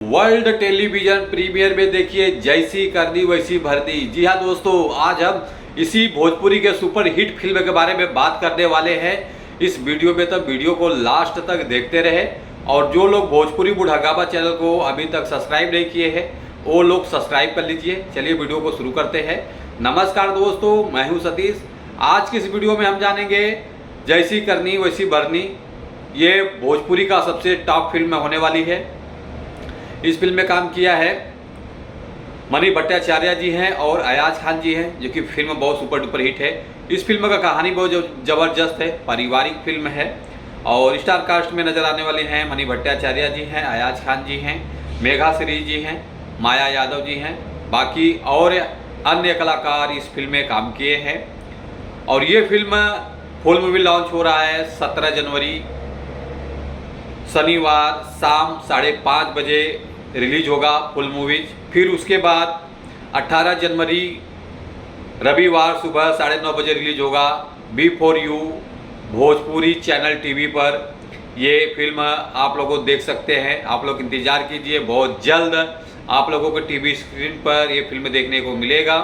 World television premiere में देखिए जैसी करनी वैसी भरनी। जी हाँ दोस्तों, आज हम इसी भोजपुरी के सुपर हिट फिल्म के बारे में बात करने वाले हैं इस वीडियो में। तो वीडियो को लास्ट तक देखते रहे और जो लोग भोजपुरी बुढ़ागाबा चैनल को अभी तक सब्सक्राइब नहीं किए हैं वो लोग सब्सक्राइब कर लीजिए। चलिए वीडियो को शुरू करते हैं। नमस्कार दोस्तों, मैं हूँ सतीश। आज की इस वीडियो में हम जानेंगे जैसी करनी वैसी भरनी, ये भोजपुरी का सबसे टॉप फिल्म होने वाली है। इस फिल्म में काम किया है मनी भट्टाचार्य जी हैं और अयाज खान जी हैं, जो कि फिल्म बहुत सुपर डुपर हिट है। इस फिल्म का कहानी बहुत ज़बरदस्त है, पारिवारिक फिल्म है और स्टार कास्ट में नज़र आने वाले हैं मनी भट्टाचार्य जी हैं, अयाज खान जी हैं, मेघा श्री जी हैं, माया यादव जी हैं, बाकी और अन्य कलाकार इस फिल्म में काम किए हैं। और ये फिल्म फुल मूवी लॉन्च हो रहा है 17 जनवरी शनिवार शाम 5:30 बजे रिलीज होगा फुल मूवीज। फिर उसके बाद 18 जनवरी रविवार सुबह 9:30 बजे रिलीज होगा B4U भोजपुरी चैनल टीवी पर। ये फिल्म आप लोगों को देख सकते हैं। आप लोग इंतज़ार कीजिए, बहुत जल्द आप लोगों को टीवी स्क्रीन पर ये फिल्म देखने को मिलेगा।